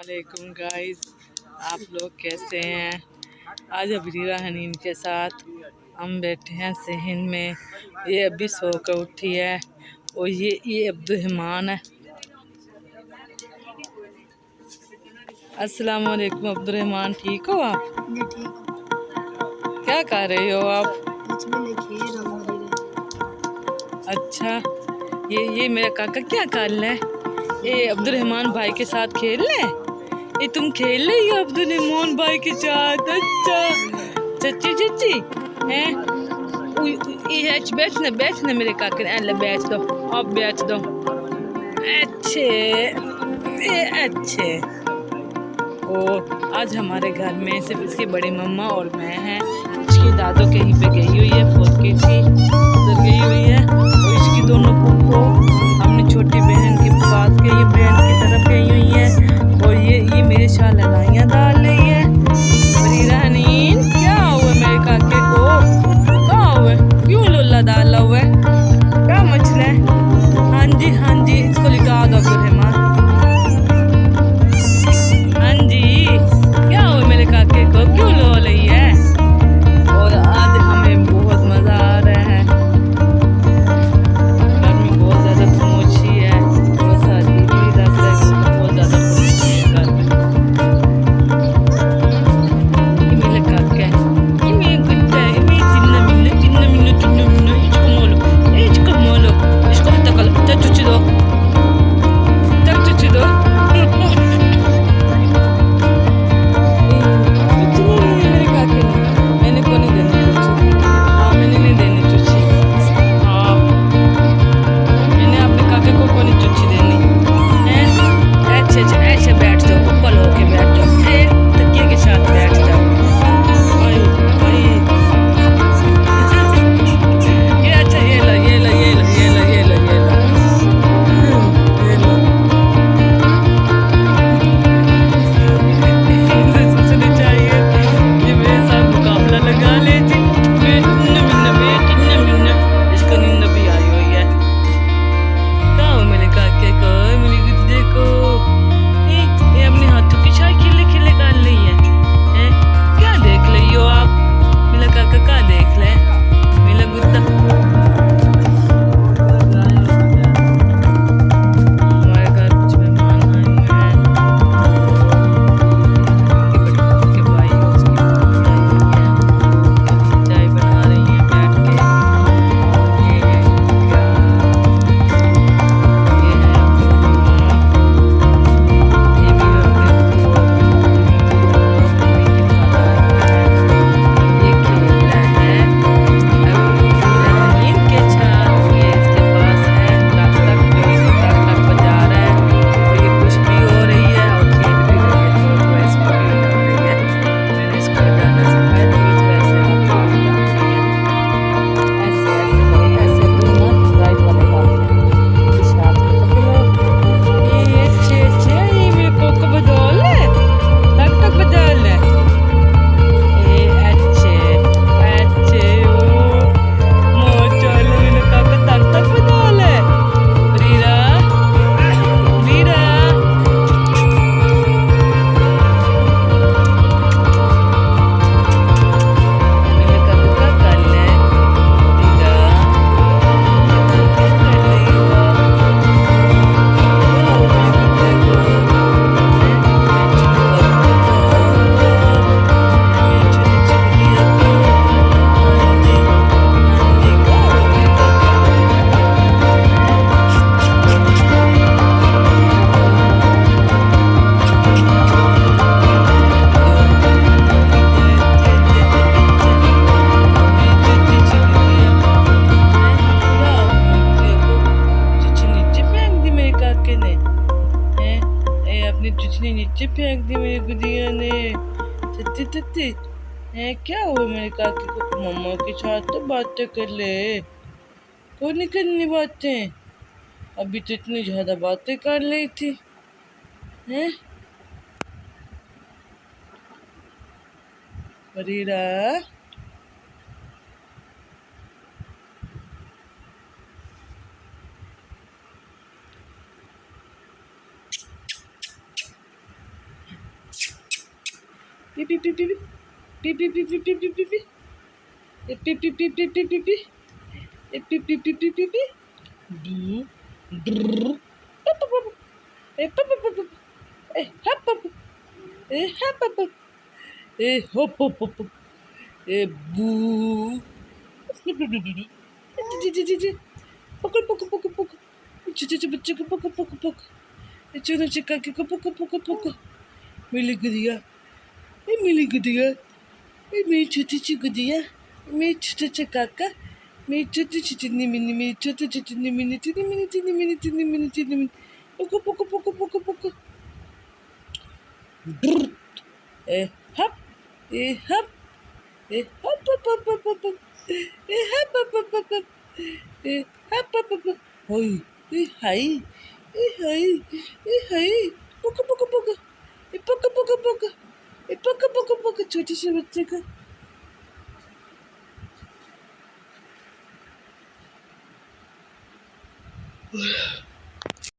वालेकुम गाइस, आप लोग कैसे हैं। आज अबरीरा हनीन के साथ हम बैठे हैं सहन में। ये अभी सो कर उठी है और ये अब्दुलरहमान है। अस्सलाम वालेकुम अब्दुलरहमान, ठीक हो आप? मैं ठीक हूँ। क्या कर रहे हो आप? कुछ भी नहीं, खेल रहा हूँ। अच्छा, ये मेरा काका क्या कर रहा है? ये अब्दुलरहमान भाई के साथ खेल रहे हैं। ये तुम खेल रही हो अब्दुलरहमान भाई के साथ? अच्छा, सच्ची सच्ची हैं? बैठने मेरे काके, अल्लाह बैठ दो, अब बैठ दो। अच्छे, ये अच्छे। और आज हमारे घर में सिर्फ इसकी बड़ी मम्मा और मैं हैं। इसकी दादो कहीं पे गई हुई है, फोन की थी, उधर गई हुई है। और इसकी दोनों फूफो अपनी छोटी बहन के पास गई, बहन की तरफ गई हुई है। और ये मेरे शाल लड़ाइयाँ डाल रही है। बरीरा हनीन, क्या हुआ मेरे काके को? क्या हुआ? क्यों लोला डाला हुआ है? क्या मसला है? हाँ जी, इसको लिटा दो अब्दुलरहमान। हाँ जी, क्या हुआ मेरे काके को? क्यों लो रही है? और आज हमें बहुत मजा आ रहा है। घर में बहुत ज्यादा खामोशी है, बहुत सारी भी लग रहा है, बहुत ज्यादा खामोशी है घर में। ये मेरे काका है, ये मेरे कुत्ता है, ये मेरे चिन्ना मिन्ना, इसको मोलो, इसको तकल, चुची दो, चुची दो। मेरे काके ने, मैंने को नहीं देनी चुची। हाँ, मैंने नहीं देनी चुची। हाँ, मैंने अपने काके को नहीं चुची देनी है। ऐसे बैठ जाओ, ऊपर होके बैठ जाओ, तकिए के साथ बैठ जाओ। ओए, ओए। ये अच्छा, ये लो। सोचनी चाहिए, ये मेरे साथ मुकाबला लगा लेती। इसको नींद भी आई हुई है। क्या हो मेरे काके को, मेरी गुड्डे को? ये अपने हाथों की चाय खिले कर रही है। हैं? क्या देख रही हो आप? मेरा काका क्या देख रहे हैं? मेरा गुड्डा। हमारे घर कुछ मेहमान आए हुए हैं। के भाई और उसकी मम्मी आई हुई है। वो चाय बना रही है बैठ के। और ये है क्या? ये है अपनी माँ। ये भी अपने मम्मी के साथ आया हुआ है। ये खेल रहा है अब्दुलरहमान के साथ। ये इसके पास है टक टक, जो इसे टक टक बजा रहा है। और ये खुश भी हो रही है और खेल भी रही है, तो इसको भी बजा रही है। मैंने इसको बजाना सिखाया, तो इसको ऐसे हाथ में बजाती है। ऐसे करो, ऐसे राइट वाले हाथ में, इस हाथ में पकड़ो। ये अच्छे, ये मेरे कोको बजा ले, टक टक बजा ले। ये अच्छे ओ मोचल मेरे काका टक टक बजा ले। रीरा, रीरा। मेरे काका क्या कर ले? रीरा, क्या कर रही हो आप? क्या हो मेरे कुत्ते को? हैं? मैं चुप करूँगा तो मेरी छोटी चिड़िया को। हाँ जी, क्या हो मेरे काके अपनी चुचनी नीचे फेंक दी मेरी गुड़िया ने। तत्ती तत्ती है, क्या हुआ मेरे काके को? मम्मा के साथ तो बातें कर ले, क्यों नहीं करनी बातें? अभी तो इतनी ज्यादा बातें कर रही थी। हैं? Bareera, P P P P P P P P P P P P A P P P P P P P A P P P P P P बू ब्र ए प प प ए हप प ए हप प ए हप प ए बू जी जी जी जी पकड़ पकड़ पकड़ पकड़ छोटे बच्चे को पकड़ पकड़ पकड़ छोटे चिक्का के को पकड़ पकड़ पकड़ मिली गुदिया ए मिली गुदिया ए मेरी छोटी सी गुदिया मेरी छोटा सा काका मेरी छोटी छोटी निमिनी मेरी छोटी छोटी निमिनी tiny mini tiny mini tiny mini tiny mini पकड़ पकड़ पकड़ पकड़ पकड़ ब्र ए हप ए हप ए हप हप हप हप हप ए हप हप हप हप ए हप हप हप होई ए हाय ए हाय ए हाय पकड़ पकड़ पकड़ ए पकड़ पकड़ पकड़ ए पकड़ पकड़ पकड़ छोटे से बच्चे का